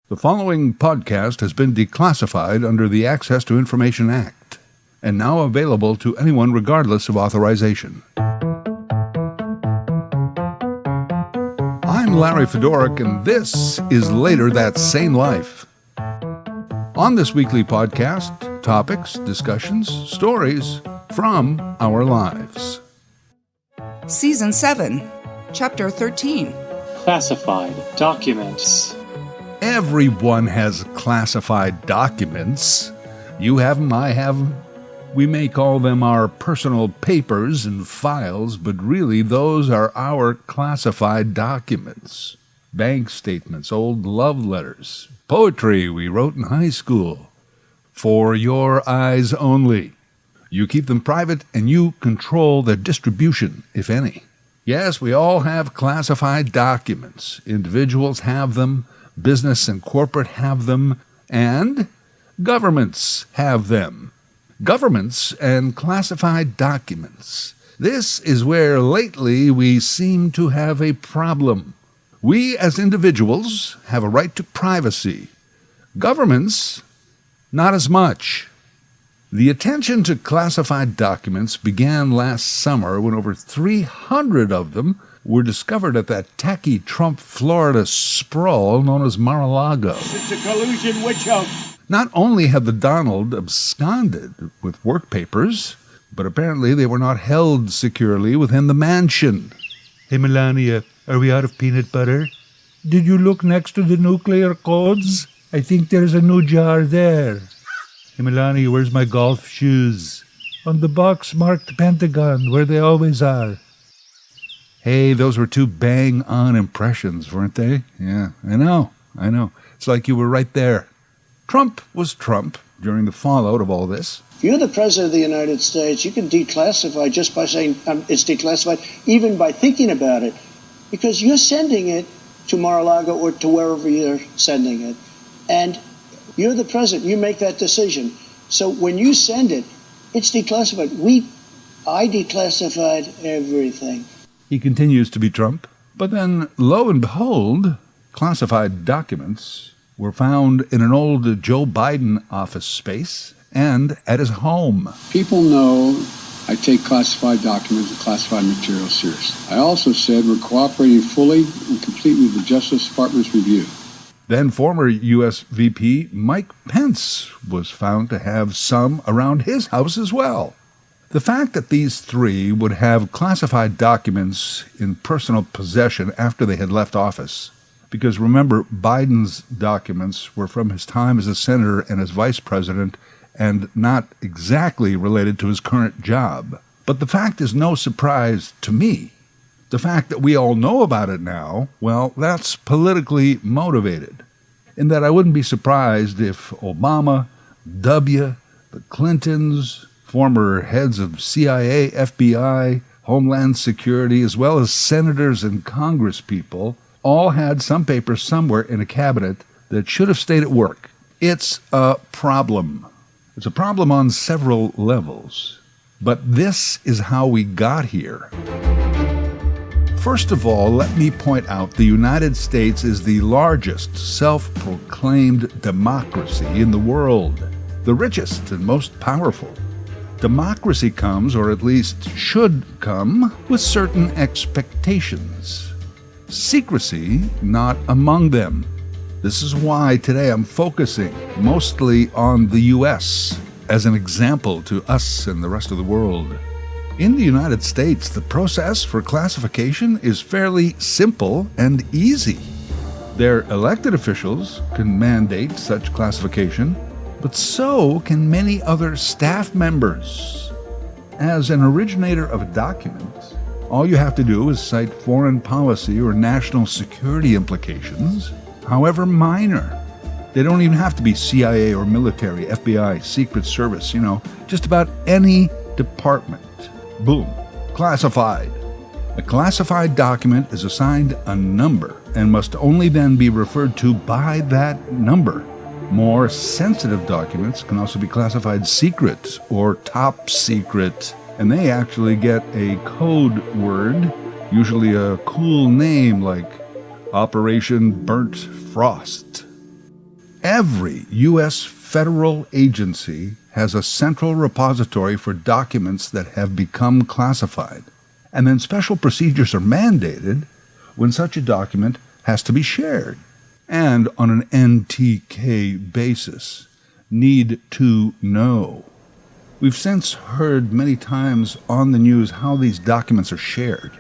The following podcast has been declassified under the Access to Information Act and now available to anyone regardless of authorization. I'm Larry Fedoruk, and this is Later That Sane Life. On this weekly podcast, topics, discussions, stories from our lives. Season 7, Chapter 13. Classified documents. Everyone has classified documents. You have them, I have them. We may call them our personal papers and files, but really those are our classified documents. Bank statements, old love letters, poetry we wrote in high school. For your eyes only. You keep them private and you control their distribution, if any. Yes, we all have classified documents. Individuals have them. Business and corporate have them, and governments have them. Governments and classified documents. This is where lately we seem to have a problem. We as individuals have a right to privacy. Governments, not as much. The attention to classified documents began last summer when over 300 of them were discovered at that tacky Trump, Florida sprawl known as Mar-a-Lago. It's a collusion witch hunt. Not only had the Donald absconded with work papers, but apparently they were not held securely within the mansion. Hey, Melania, are we out of peanut butter? Did you look next to the nuclear codes? I think there's a new jar there. Hey, Melania, where's my golf shoes? On the box marked Pentagon, where they always are. Hey, those were two bang-on impressions, weren't they? Yeah, I know. It's like you were right there. Trump was Trump during the fallout of all this. If you're the President of the United States, you can declassify just by saying it's declassified, even by thinking about it, because you're sending it to Mar-a-Lago or to wherever you're sending it. And you're the President. You make that decision. So when you send it, it's declassified. I declassified everything. He continues to be Trump. But then, lo and behold, classified documents were found in an old Joe Biden office space and at his home. People know I take classified documents and classified materials seriously. I also said we're cooperating fully and completely with the Justice Department's review. Then former U.S. VP Mike Pence was found to have some around his house as well. The fact that these three would have classified documents in personal possession after they had left office, because remember, Biden's documents were from his time as a senator and as vice president and not exactly related to his current job. But the fact is no surprise to me. The fact that we all know about it now, well, that's politically motivated. In that I wouldn't be surprised if Obama, W., the Clintons, former heads of CIA, FBI, Homeland Security, as well as senators and congresspeople, all had some papers somewhere in a cabinet that should have stayed at work. It's a problem. It's a problem on several levels. But this is how we got here. First of all, let me point out the United States is the largest self-proclaimed democracy in the world, the richest and most powerful. Democracy comes, or at least should come, with certain expectations. Secrecy not among them. This is why today I'm focusing mostly on the U.S. as an example to us and the rest of the world. In the United States, the process for classification is fairly simple and easy. Their elected officials can mandate such classification, but so can many other staff members. As an originator of a document, all you have to do is cite foreign policy or national security implications, however minor. They don't even have to be CIA or military, FBI, Secret Service, just about any department. Boom. Classified. A classified document is assigned a number and must only then be referred to by that number. More sensitive documents can also be classified secret or top secret, and they actually get a code word, usually a cool name like Operation Burnt Frost. Every U.S. federal agency has a central repository for documents that have become classified, and then special procedures are mandated when such a document has to be shared, and on an NTK basis, need to know. We've since heard many times on the news how these documents are shared.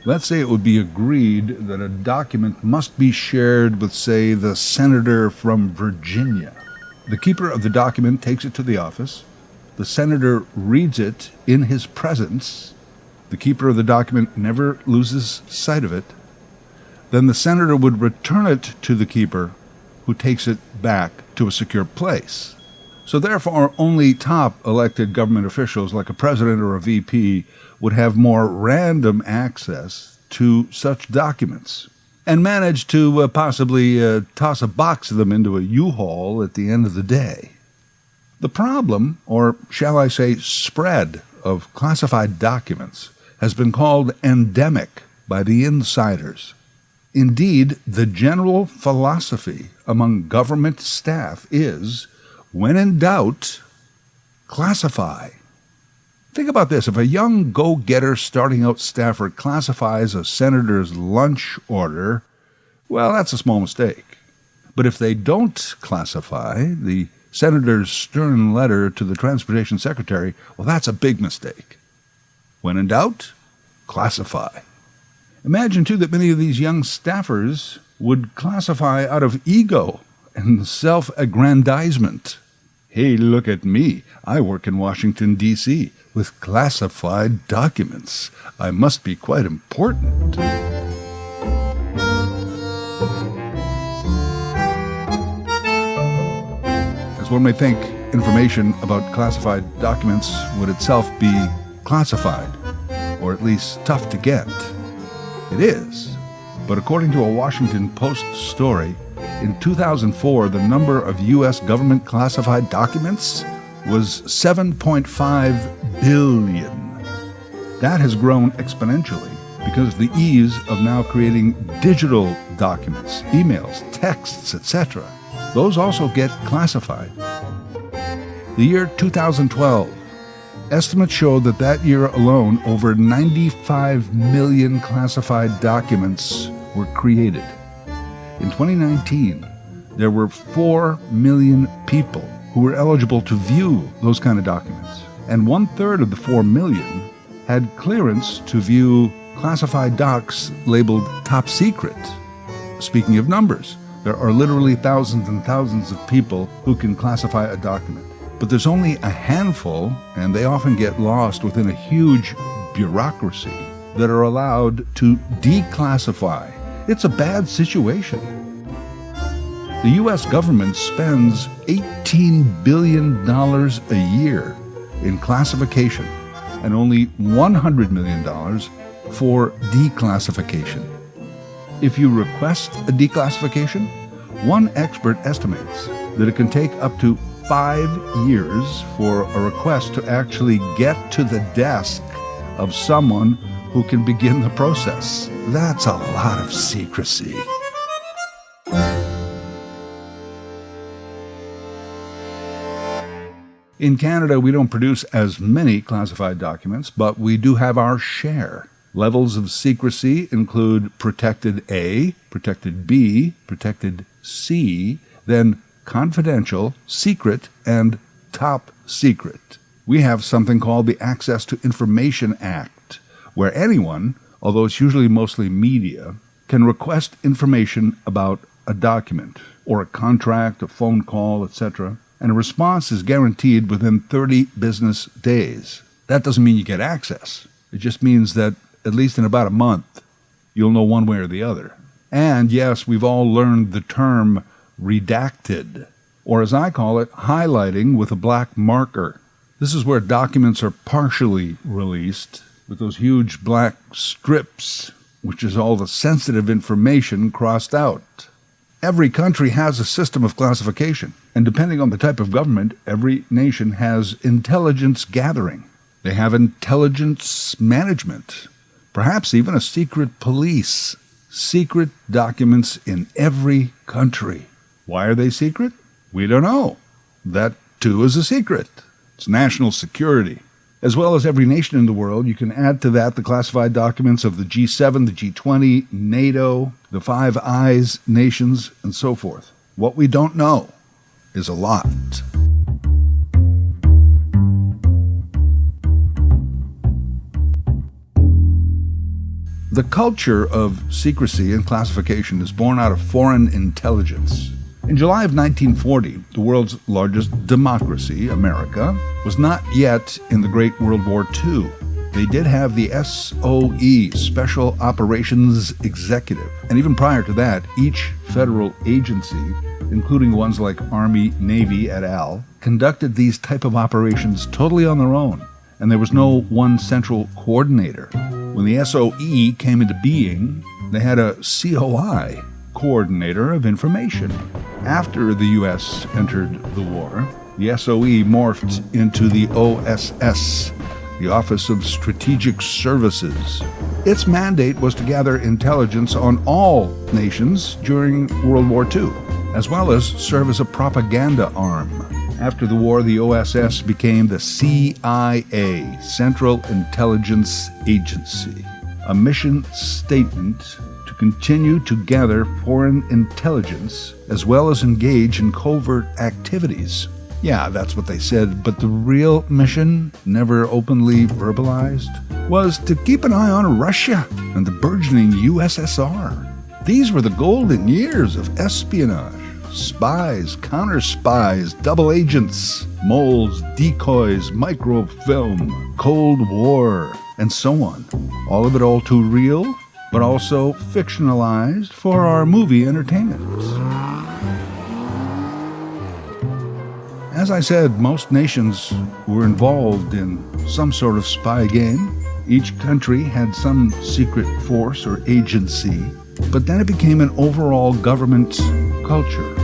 Let's say it would be agreed that a document must be shared with, say, the senator from Virginia. The keeper of the document takes it to the office. The senator reads it in his presence. The keeper of the document never loses sight of it. Then the senator would return it to the keeper, who takes it back to a secure place. So therefore, only top elected government officials like a president or a VP would have more random access to such documents and manage to possibly toss a box of them into a U-Haul at the end of the day. The problem, or shall I say spread, of classified documents has been called endemic by the insiders. Indeed, the general philosophy among government staff is, when in doubt, classify. Think about this. If a young go-getter starting out staffer classifies a senator's lunch order, well, that's a small mistake. But if they don't classify the senator's stern letter to the transportation secretary, well, that's a big mistake. When in doubt, classify. Imagine, too, that many of these young staffers would classify out of ego and self-aggrandizement. Hey, look at me. I work in Washington, D.C. with classified documents. I must be quite important. As one may think, information about classified documents would itself be classified, or at least tough to get. It is. But according to a Washington Post story, in 2004, the number of U.S. government classified documents was 7.5 billion. That has grown exponentially because of the ease of now creating digital documents, emails, texts, etc. Those also get classified. The year 2012, estimates show that year alone, over 95 million classified documents were created. In 2019, there were 4 million people who were eligible to view those kind of documents, and 1/3 of the 4 million had clearance to view classified docs labeled top secret. Speaking of numbers, there are literally thousands and thousands of people who can classify a document, but there's only a handful, and they often get lost within a huge bureaucracy, that are allowed to declassify. It's a bad situation. The U.S. government spends $18 billion a year in classification and only $100 million for declassification. If you request a declassification, one expert estimates that it can take up to 5 years for a request to actually get to the desk of someone who can begin the process. That's a lot of secrecy. In Canada, we don't produce as many classified documents, but we do have our share. Levels of secrecy include Protected A, Protected B, Protected C, then Confidential, Secret, and Top Secret. We have something called the Access to Information Act, where anyone, although it's usually mostly media, can request information about a document, or a contract, a phone call, etc., and a response is guaranteed within 30 business days. That doesn't mean you get access. It just means that, at least in about a month, you'll know one way or the other. And yes, we've all learned the term redacted, or as I call it, highlighting with a black marker. This is where documents are partially released with those huge black strips, which is all the sensitive information crossed out. Every country has a system of classification, and depending on the type of government, every nation has intelligence gathering. They have intelligence management, perhaps even a secret police, secret documents in every country. Why are they secret? We don't know. That, too, is a secret. It's national security. As well as every nation in the world, you can add to that the classified documents of the G7, the G20, NATO, the Five Eyes nations, and so forth. What we don't know is a lot. The culture of secrecy and classification is born out of foreign intelligence. In July of 1940, the world's largest democracy, America, was not yet in the Great World War II. They did have the SOE, Special Operations Executive. And even prior to that, each federal agency, including ones like Army, Navy, et al., conducted these type of operations totally on their own. And there was no one central coordinator. When the SOE came into being, they had a COI, Coordinator of Information. After the U.S. entered the war, the SOE morphed into the OSS, the Office of Strategic Services. Its mandate was to gather intelligence on all nations during World War II, as well as serve as a propaganda arm. After the war, the OSS became the CIA, Central Intelligence Agency, a mission statement to continue to gather foreign intelligence as well as engage in covert activities. Yeah, that's what they said, but the real mission, never openly verbalized, was to keep an eye on Russia and the burgeoning USSR. These were the golden years of espionage. Spies, counter-spies, double agents, moles, decoys, microfilm, Cold War, and so on. All of it all too real, but also fictionalized for our movie entertainment. As I said, most nations were involved in some sort of spy game. Each country had some secret force or agency, but then it became an overall government culture.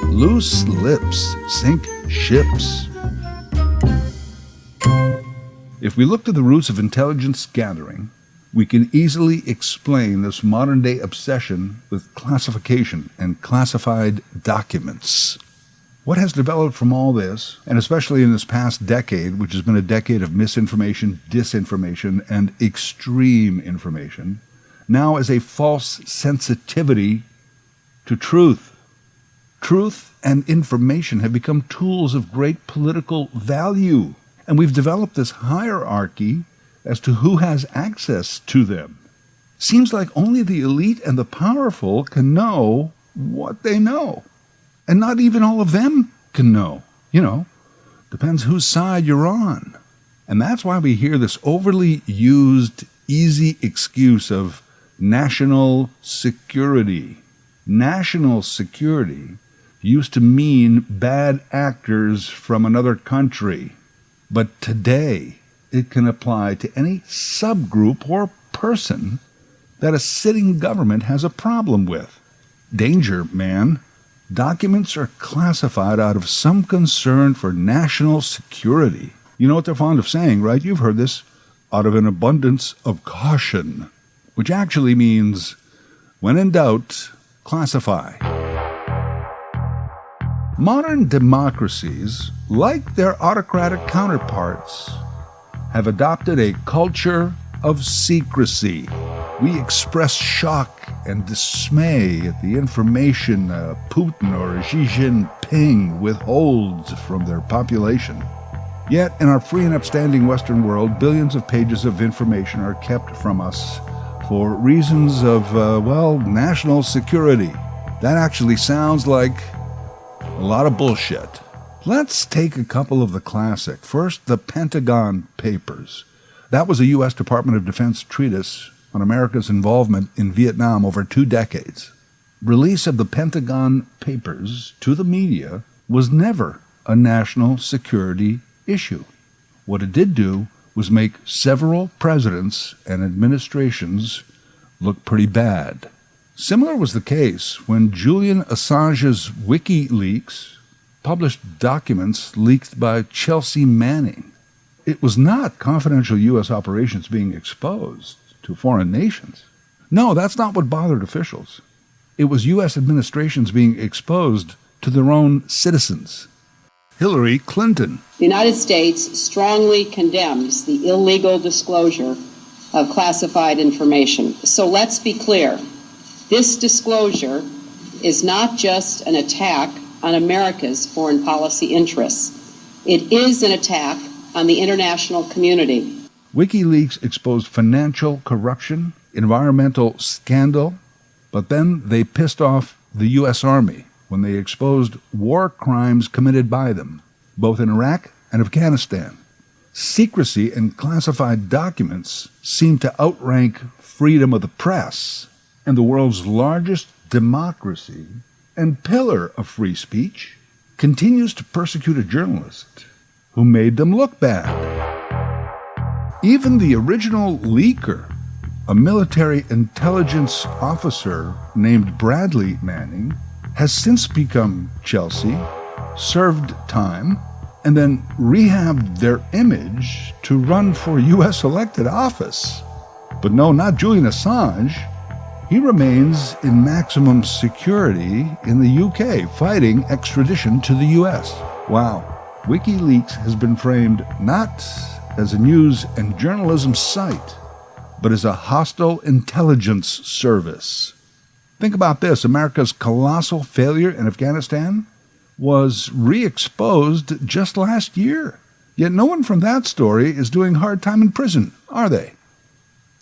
Loose lips sink ships. If we look to the roots of intelligence gathering, we can easily explain this modern-day obsession with classification and classified documents. What has developed from all this, and especially in this past decade, which has been a decade of misinformation, disinformation, and extreme information, now is a false sensitivity to truth. Truth and information have become tools of great political value, and we've developed this hierarchy as to who has access to them. Seems like only the elite and the powerful can know what they know. And not even all of them can know. Depends whose side you're on. And that's why we hear this overly used, easy excuse of national security. National security used to mean bad actors from another country. But today, it can apply to any subgroup or person that a sitting government has a problem with. Danger, man. Documents are classified out of some concern for national security. You know what they're fond of saying, right? You've heard this. Out of an abundance of caution, which actually means, when in doubt, classify. Modern democracies, like their autocratic counterparts, have adopted a culture of secrecy. We express shock and dismay at the information Putin or Xi Jinping withholds from their population. Yet, in our free and upstanding Western world, billions of pages of information are kept from us for reasons of, national security. That actually sounds like a lot of bullshit. Let's take a couple of the classic. First, the Pentagon Papers. That was a U.S. Department of Defense treatise on America's involvement in Vietnam over 2 decades. Release of the Pentagon Papers to the media was never a national security issue. What it did do was make several presidents and administrations look pretty bad. Similar was the case when Julian Assange's WikiLeaks published documents leaked by Chelsea Manning. It was not confidential U.S. operations being exposed to foreign nations. No, that's not what bothered officials. It was U.S. administrations being exposed to their own citizens. Hillary Clinton. The United States strongly condemns the illegal disclosure of classified information. So let's be clear. This disclosure is not just an attack on America's foreign policy interests. It is an attack on the international community. WikiLeaks exposed financial corruption, environmental scandal, but then they pissed off the U.S. Army when they exposed war crimes committed by them, both in Iraq and Afghanistan. Secrecy in classified documents seem to outrank freedom of the press, and the world's largest democracy and pillar of free speech continues to persecute a journalist who made them look bad. Even the original leaker, a military intelligence officer named Bradley Manning, has since become Chelsea, served time, and then rehabbed their image to run for U.S. elected office. But no, not Julian Assange. He remains in maximum security in the UK, fighting extradition to the U.S. Wow. WikiLeaks has been framed not as a news and journalism site, but as a hostile intelligence service. Think about this. America's colossal failure in Afghanistan was re-exposed just last year. Yet no one from that story is doing hard time in prison, are they?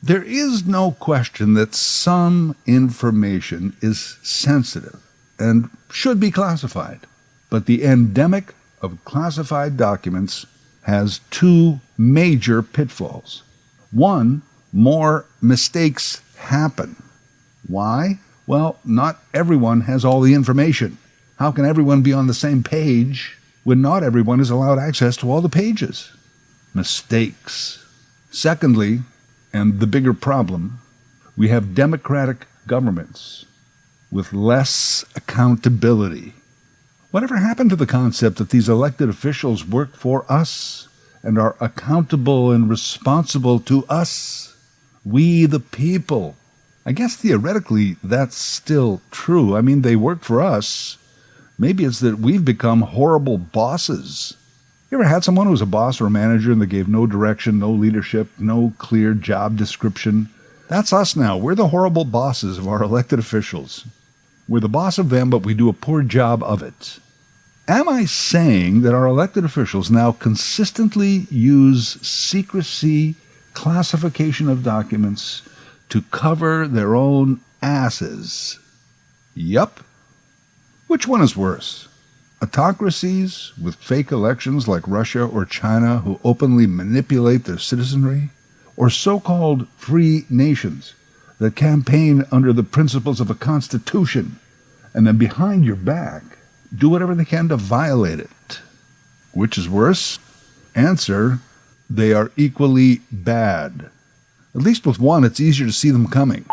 There is no question that some information is sensitive and should be classified. But the endemic of classified documents has two major pitfalls. One, more mistakes happen. Why? Well, not everyone has all the information. How can everyone be on the same page when not everyone is allowed access to all the pages? Mistakes. Secondly, and the bigger problem, we have democratic governments with less accountability. Whatever happened to the concept that these elected officials work for us and are accountable and responsible to us, we the people? I guess theoretically that's still true. I mean, they work for us. Maybe it's that we've become horrible bosses. You ever had someone who was a boss or a manager and they gave no direction, no leadership, no clear job description? That's us now. We're the horrible bosses of our elected officials. We're the boss of them, but we do a poor job of it. Am I saying that our elected officials now consistently use secrecy, classification of documents to cover their own asses? Yup. Which one is worse? Autocracies with fake elections like Russia or China who openly manipulate their citizenry? Or so-called free nations that campaign under the principles of a constitution and then behind your back do whatever they can to violate it? Which is worse? Answer, they are equally bad. At least with one, it's easier to see them coming.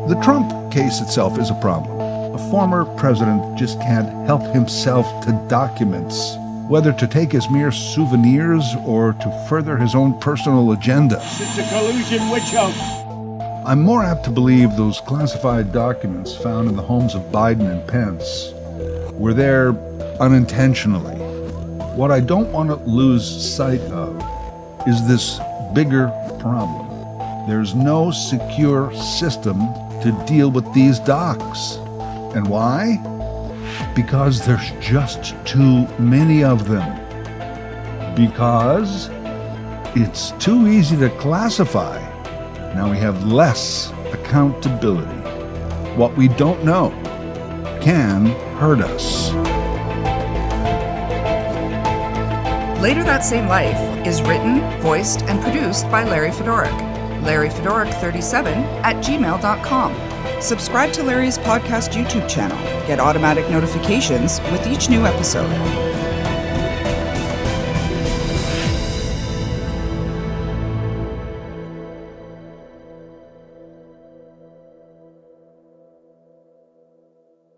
The Trump case itself is a problem. A former president just can't help himself to documents, whether to take as mere souvenirs or to further his own personal agenda. It's a collusion witch hunt. I'm more apt to believe those classified documents found in the homes of Biden and Pence were there unintentionally. What I don't want to lose sight of is this bigger problem. There's no secure system to deal with these docs. And why? Because there's just too many of them. Because it's too easy to classify. Now we have less accountability. What we don't know can hurt us. Later That Same Life is written, voiced, and produced by Larry Fedoruk. LarryFedoruk37@gmail.com. Subscribe to Larry's podcast YouTube channel. Get automatic notifications with each new episode.